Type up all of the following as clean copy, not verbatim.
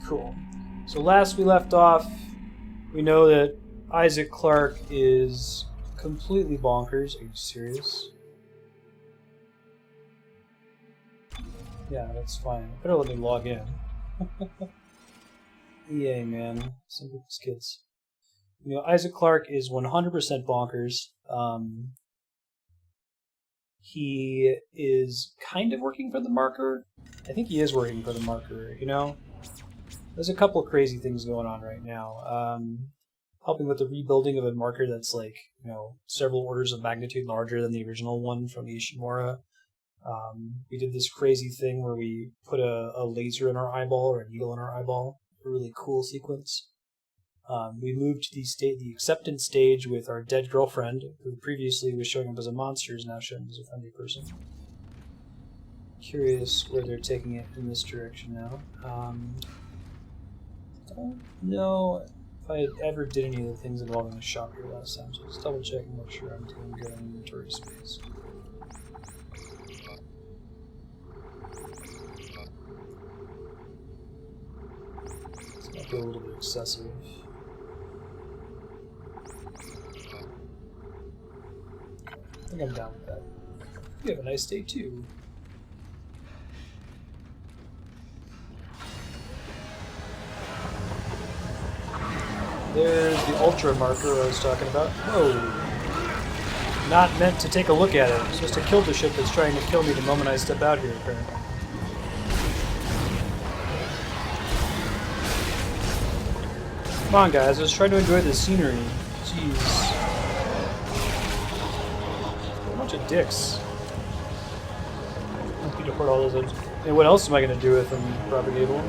Cool. So last we left off, we know that Isaac Clarke is completely bonkers. Are you serious? Yeah, that's fine. Better let me log in. EA, man. Some people's kids. You know, Isaac Clarke is 100% bonkers. He is kind of working for the marker. I think he is working for the marker, you know? There's a couple of crazy things going on right now. Helping with the rebuilding of a marker that's like, you know, several orders of magnitude larger than the original one from the Ishimura. We did this crazy thing where we put a laser in our eyeball or a needle in our eyeball. A really cool sequence. We moved to the acceptance stage with our dead girlfriend, who previously was showing up as a monster, is now shown as a friendly person. Curious where they're taking it in this direction now. Don't know if I ever did any of the things involving the shop here last time, so let's double check and make sure I'm doing good on inventory space. This might be a little bit excessive. I think I'm down with that. You have a nice day too. There's the ultra marker I was talking about. Whoa! Not meant to take a look at it. I'm supposed to kill the ship that's trying to kill me the moment I step out here, apparently. Come on, guys. Let's try to enjoy the scenery. Jeez. A bunch of dicks. I need to put all those. And what else am I going to do with them, propagable?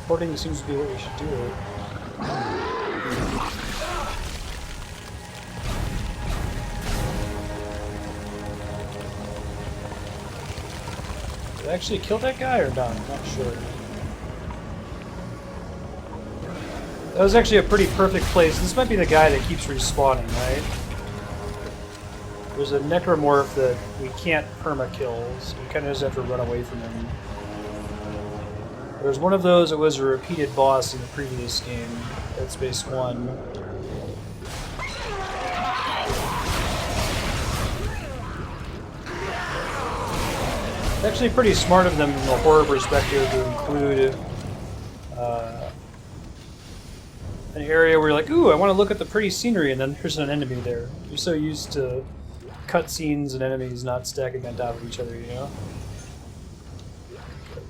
Porting seems to be what we should do. Did I actually kill that guy or not? I'm not sure. That was actually a pretty perfect place. This might be the guy that keeps respawning, right? There's a necromorph that we can't perma-kill, so we kind of just have to run away from him. There's one of those that was a repeated boss in the previous game, Dead Space 1. It's actually pretty smart of them from a horror perspective to include an area where you're like, ooh, I want to look at the pretty scenery, and then there's an enemy there. You're so used to cutscenes and enemies not stacking on top of each other, you know?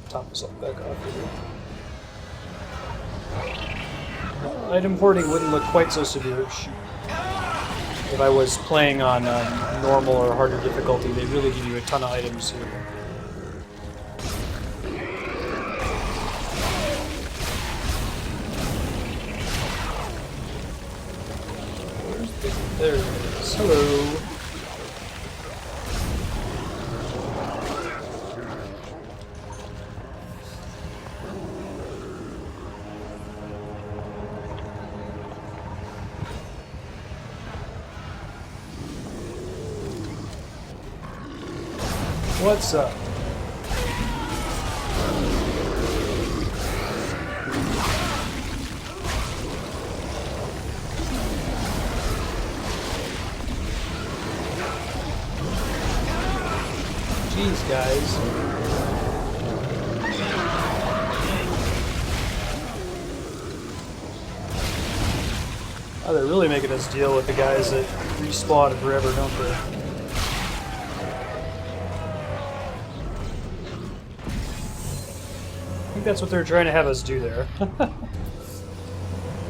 Top myself back off here. Item porting wouldn't look quite so severe if I was playing on normal or harder difficulty. They really give you a ton of items here. There it is. Hello. What's up? Jeez, guys. Oh, they're really making us deal with the guys that respawn forever, don't they? I think that's what they're trying to have us do there.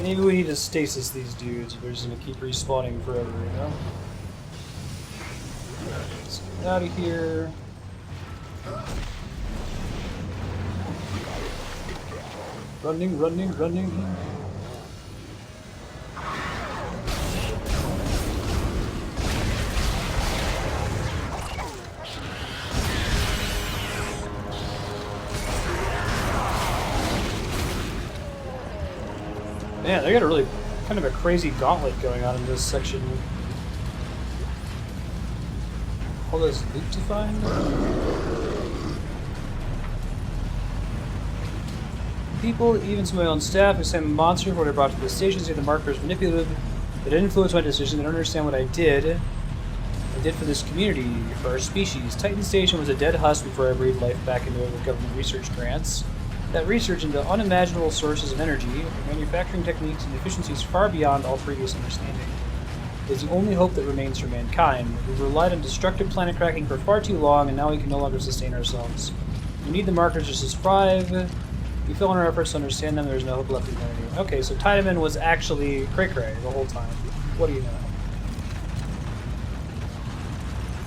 Maybe we need to stasis these dudes if they're just going to keep respawning forever, you know? Let's get out of here. Running, running, running. Man, they got a really kind of a crazy gauntlet going on in this section. All this loot to find? people, even some of my own staff, who sent monsters when I brought to the station, say the marker is manipulative, that influenced my decision. They don't understand what I did for this community, for our species. Titan Station was a dead husk before I breathed life back into it with government research grants. That research into unimaginable sources of energy, manufacturing techniques, and efficiencies far beyond all previous understanding is the only hope that remains for mankind. We've relied on destructive planet cracking for far too long, and now we can no longer sustain ourselves. We need the markers to survive. We fail in our efforts to understand them. There's no hope left in humanity. Okay, so Tiedemann was actually cray-cray the whole time. What do you know?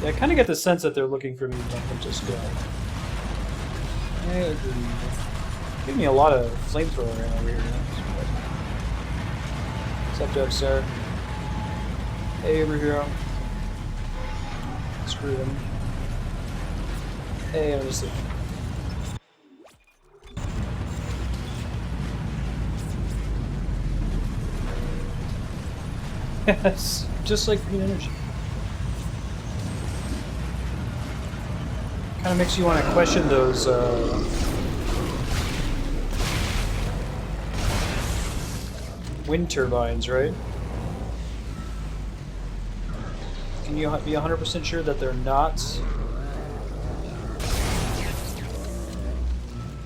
Yeah, I kind of get the sense that they're looking for me to dump and just go. I agree. Give me a lot of flamethrower over here. What's up, Jeff, sir? Hey, over here. Screw them. Hey, I'm just... Yes, just like green energy. Kind of makes you want to question those, wind turbines, right? Can you be 100% sure that they're not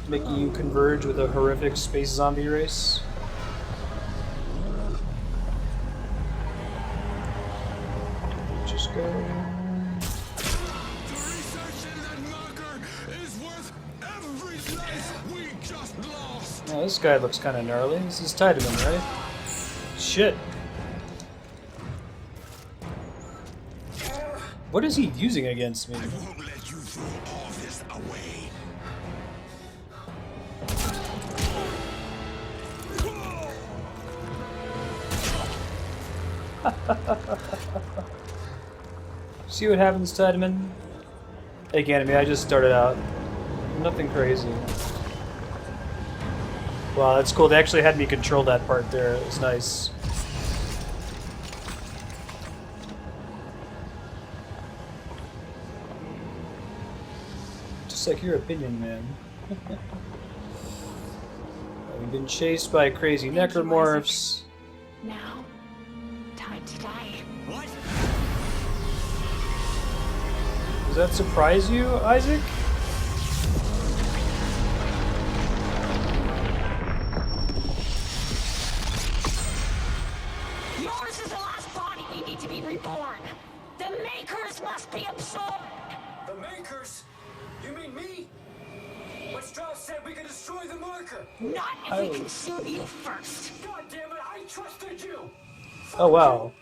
making you converge with a horrific space zombie race? Just go. The research in that marker is worth every life we just lost. Now this guy looks kind of gnarly. This is Tiedemann, right? Shit. What is he using against me? I won't let you throw all this away. See what happens, Tiedemann? Again, I mean, I just started out. Nothing crazy. Wow, that's cool. They actually had me control that part there. It was nice. Just like your opinion, man. We've been chased by crazy necromorphs. Now, time to die. What? Does that surprise you, Isaac? Yours is the last body we need to be reborn. The Makers must be absorbed. The Makers? You mean me? But Strauss said we could destroy the marker. Not if we consume you first. God damn it, I trusted you! Oh wow.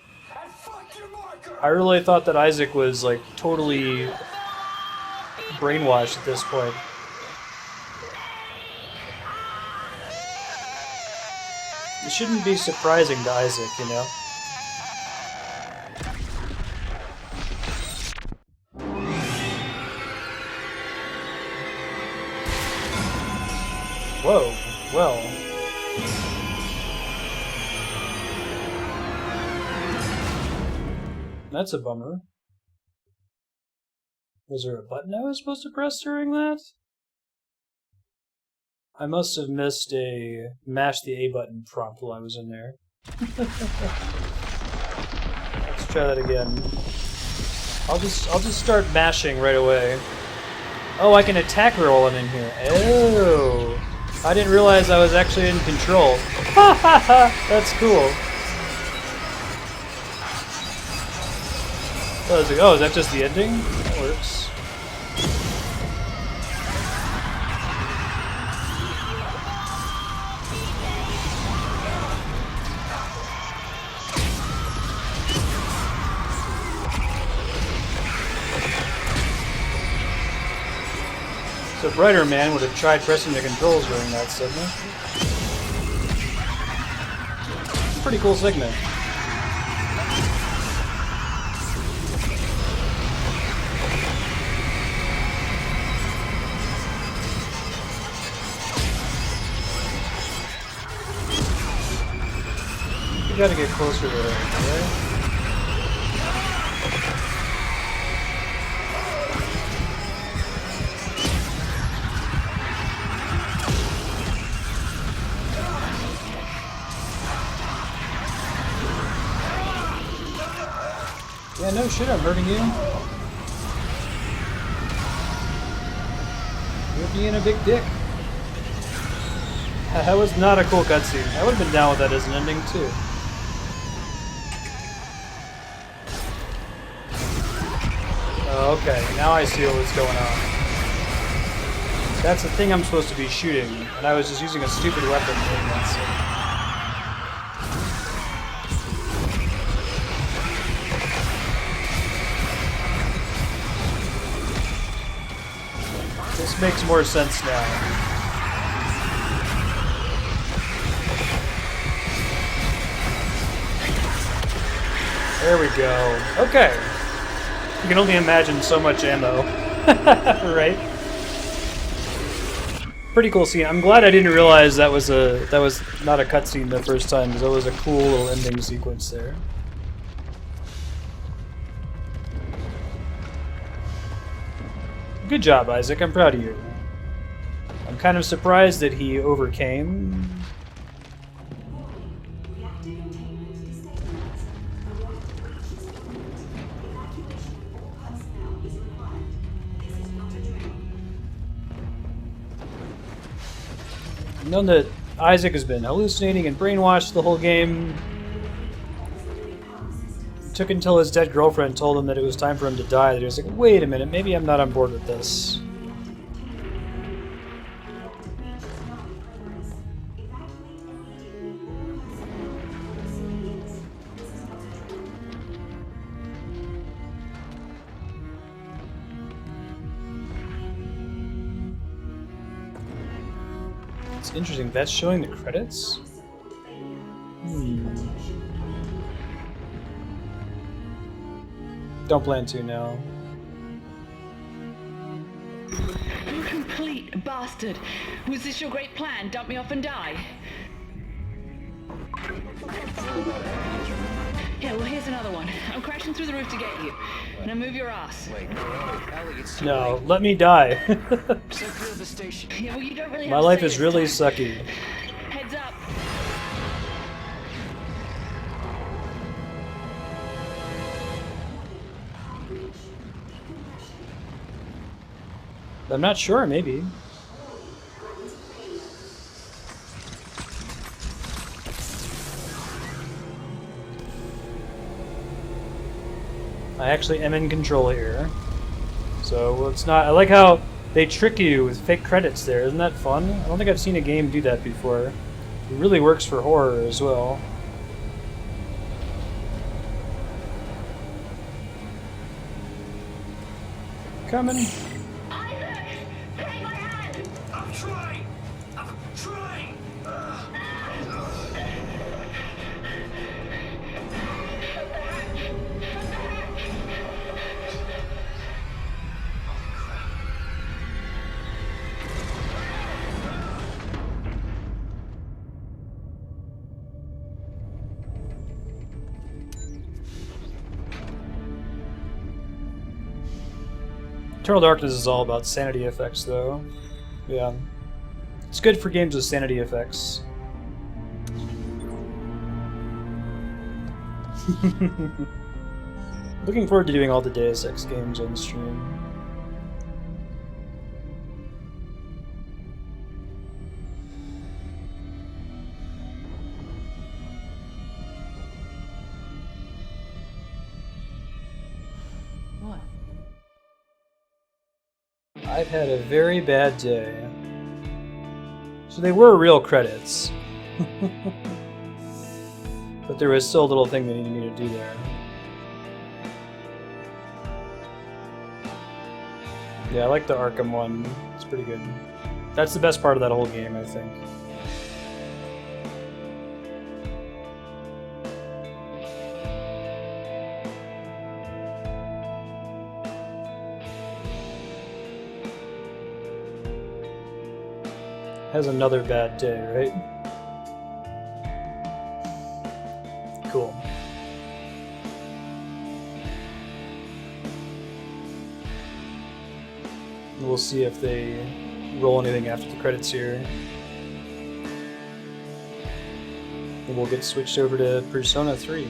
And fuck your marker! I really thought that Isaac was like totally brainwashed at this point. It shouldn't be surprising to Isaac, you know? Whoa, well. That's a bummer. Was there a button I was supposed to press during that? I must have missed a mash the A button prompt while I was in there. Let's try that again. I'll just start mashing right away. Oh, I can attack her while I'm in here. Oh, I didn't realize I was actually in control. Ha ha ha! That's cool. Oh, is that just the ending? That works. So Brighter Man would have tried pressing the controls during that segment. Pretty cool segment. You gotta get closer to her, right? no shit, I'm hurting you. You're being a big dick. That was not a cool cutscene. I would have been down with that as an ending too. Oh, okay, now I see what's going on. That's the thing I'm supposed to be shooting, and I was just using a stupid weapon doing that. This makes more sense now. There we go. Okay. You can only imagine so much ammo. Right? Pretty cool scene. I'm glad I didn't realize that was not a cutscene the first time, because that was a cool little ending sequence there. Good job, Isaac. I'm proud of you. I'm kind of surprised that he overcame. I've known that Isaac has been hallucinating and brainwashed the whole game. It took until his dead girlfriend told him that it was time for him to die that he was like, wait a minute, maybe I'm not on board with this. It's interesting, that's showing the credits? Don't plan to now. You complete bastard! Was this your great plan? Dump me off and die? Yeah, well, here's another one. I'm crashing through the roof to get you. Now move your ass. Wait, Ellie, it's too No, late. let me die. So clear the station. Yeah, well, you don't really My have to life say is this really time. sucky. Heads up. I'm not sure, maybe. I actually am in control here. So it's not. I like how they trick you with fake credits there. Isn't that fun? I don't think I've seen a game do that before. It really works for horror as well. Coming. I'm trying! I'm trying! Eternal Darkness is all about sanity effects, though. Yeah. It's good for games with sanity effects. Looking forward to doing all the Deus Ex games on stream. What? I've had a very bad day. So they were real credits. But there was still a little thing they needed me to do there. Yeah, I like the Arkham one. It's pretty good. That's the best part of that whole game, I think. Has another bad day, right? Cool. We'll see if they roll anything after the credits here. And we'll get switched over to Persona 3.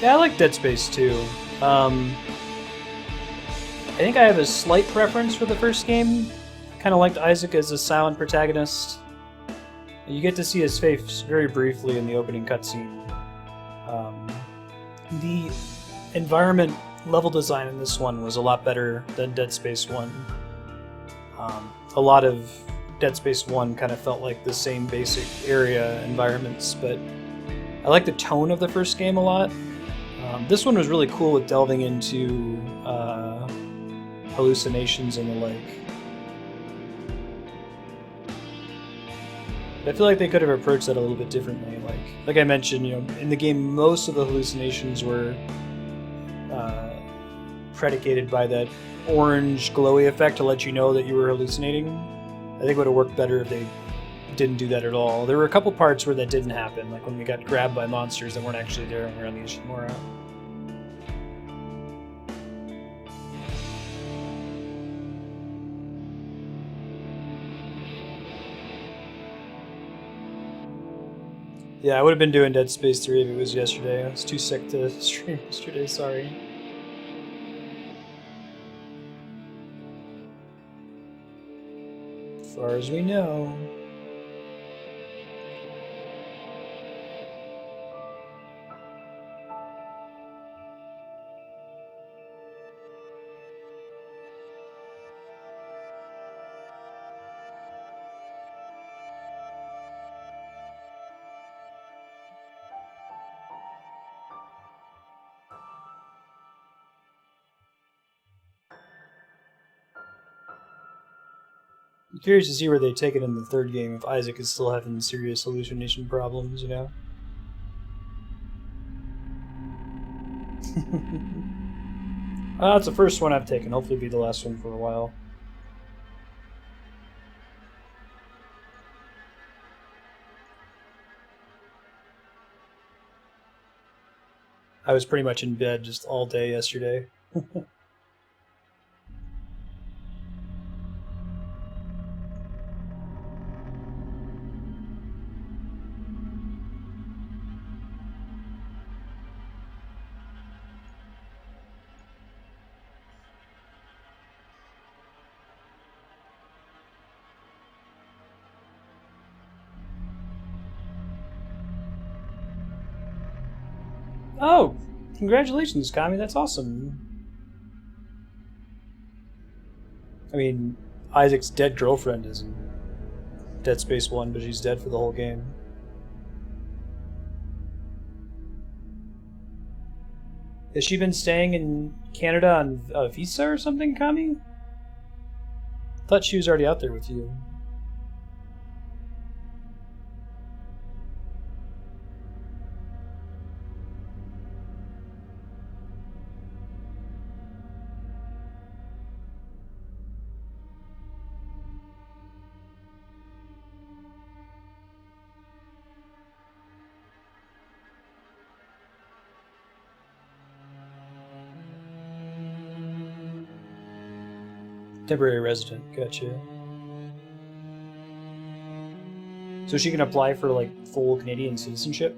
Yeah, I like Dead Space 2. I think I have a slight preference for the first game. Kind of liked Isaac as a silent protagonist. You get to see his face very briefly in the opening cutscene. The environment level design in this one was a lot better than Dead Space 1. A lot of Dead Space 1 kind of felt like the same basic area environments, but I like the tone of the first game a lot. This one was really cool with delving into hallucinations and the like. But I feel like they could have approached that a little bit differently. Like I mentioned, in the game, most of the hallucinations were predicated by that orange glowy effect to let you know that you were hallucinating. I think it would have worked better if they didn't do that at all. There were a couple parts where that didn't happen, like when we got grabbed by monsters that weren't actually there and we were on the Ishimura. Yeah, I would have been doing Dead Space 3 if it was yesterday. I was too sick to stream yesterday, sorry. As far as we know. I'm curious to see where they take it in the third game if Isaac is still having serious hallucination problems, It's the first one I've taken. Hopefully it'll be the last one for a while. I was pretty much in bed just all day yesterday. Oh, congratulations, Kami. That's awesome. I mean, Isaac's dead girlfriend is in Dead Space 1, but she's dead for the whole game. Has she been staying in Canada on a visa or something, Kami? I thought she was already out there with you. Temporary resident, gotcha. So she can apply for like full Canadian citizenship?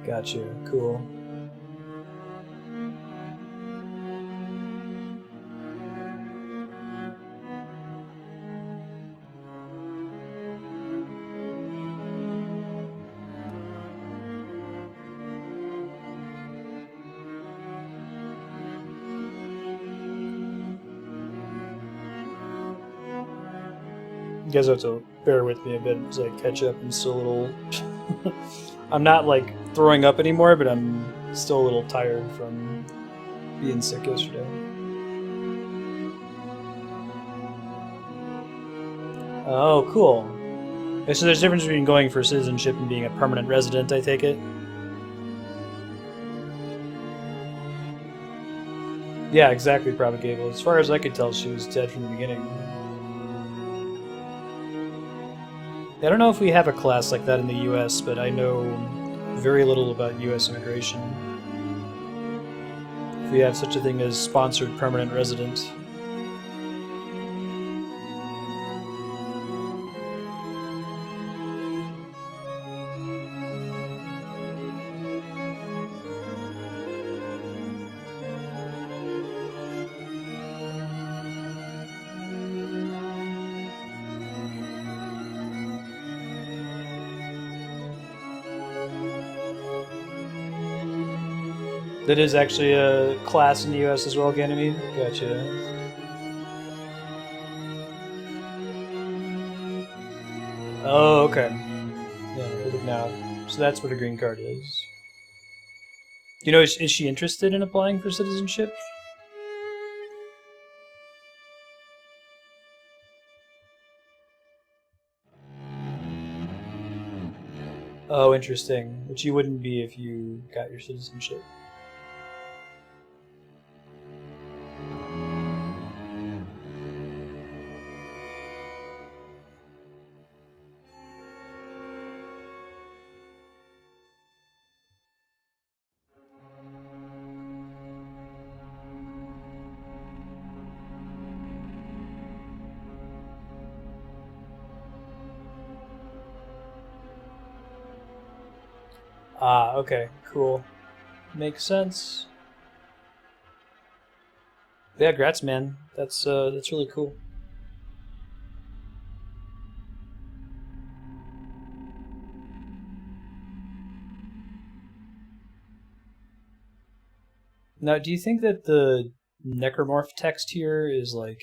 Gotcha, cool. You guys have to bear with me a bit as I catch up. I'm still a little... I'm not like throwing up anymore, but I'm still a little tired from being sick yesterday. Oh, cool. Okay, so there's a difference between going for citizenship and being a permanent resident, I take it? Yeah, exactly, Propagable. As far as I could tell, she was dead from the beginning. I don't know if we have a class like that in the US, but I know very little about US immigration. If we have such a thing as sponsored permanent resident. That is actually a class in the US as well, Ganymede? Gotcha. Oh, okay. Yeah, look now. So that's what a green card is. You know, is she interested in applying for citizenship? Oh, interesting. Which you wouldn't be if you got your citizenship. Ah, okay, cool. Makes sense. Yeah, grats, man. That's really cool. Now, do you think that the necromorph text here is like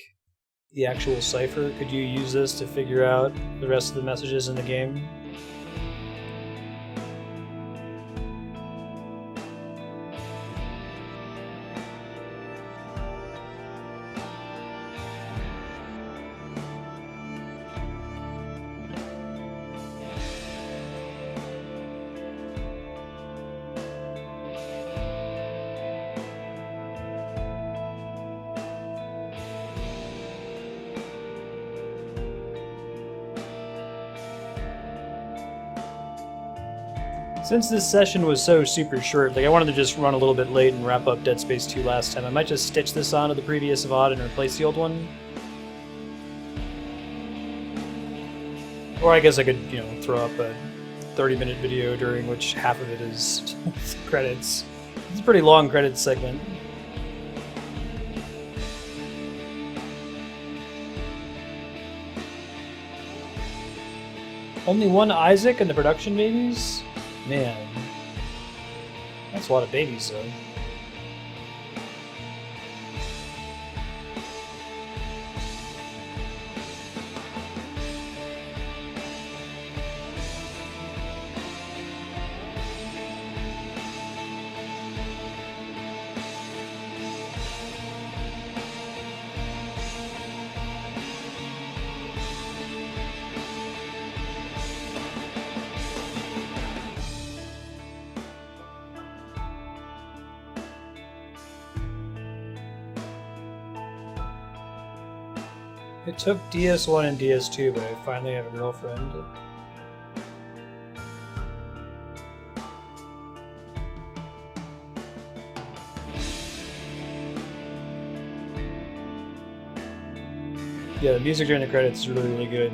the actual cipher? Could you use this to figure out the rest of the messages in the game? Since this session was so super short, like I wanted to just run a little bit late and wrap up Dead Space 2 last time, I might just stitch this onto the previous VOD and replace the old one. Or I guess I could, you know, throw up a 30-minute video during which half of it is credits. It's a pretty long credits segment. Only one Isaac in the production babies? Man. That's a lot of babies, though. It took DS1 and DS2, but I finally have a girlfriend. Yeah, the music during the credits is really, really good.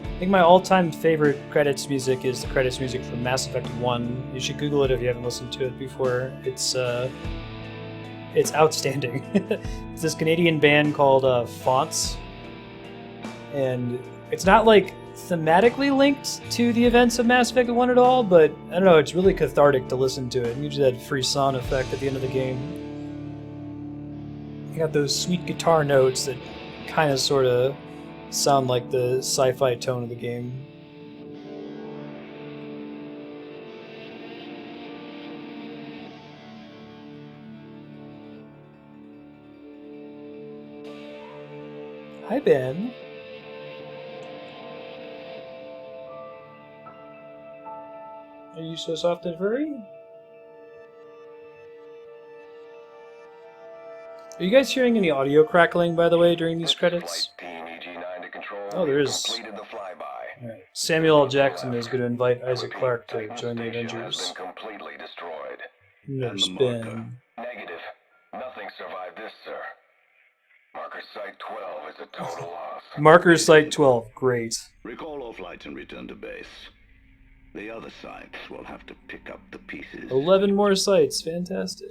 I think my all-time favorite credits music is the credits music from Mass Effect 1. You should Google it if you haven't listened to it before. It's outstanding. It's this Canadian band called Fonts, and it's not like thematically linked to the events of Mass Effect 1 at all, but I don't know, it's really cathartic to listen to it. And usually that frisson effect at the end of the game. You got those sweet guitar notes that kind of sort of sound like the sci-fi tone of the game. Hi, Ben. Are you so soft and furry? Are you guys hearing any audio crackling, by the way, during these credits? Oh, there is. Right. Samuel L. Jackson is going to invite Isaac Clarke to join the Avengers. No spin. Negative. Nothing survived this, sir. Marker Site 12 is a total loss. Marker Site 12, great. Recall all flights and return to base. The other sites will have to pick up the pieces. 11 more sites, fantastic.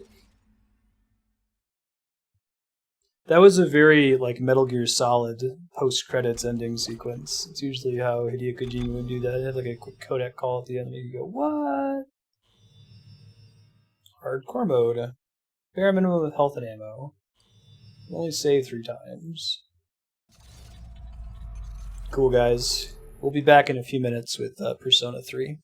That was a very like Metal Gear Solid post-credits ending sequence. It's usually how Hideo Kojima would do that. It had like a quick codec call at the end, and you go, "What?" Hardcore mode. Bare minimum of health and ammo. Only save 3 times. Cool, guys. We'll be back in a few minutes with Persona 3.